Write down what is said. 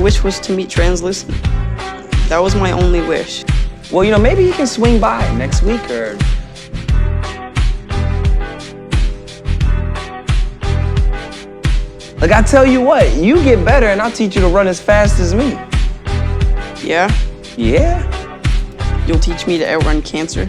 wish was to meet translucent. That was my only wish. Well, you know, maybe you can swing by next week or... Like, I tell you what, you get better and I'll teach you to run as fast as me. Yeah? Yeah? You'll teach me to outrun cancer?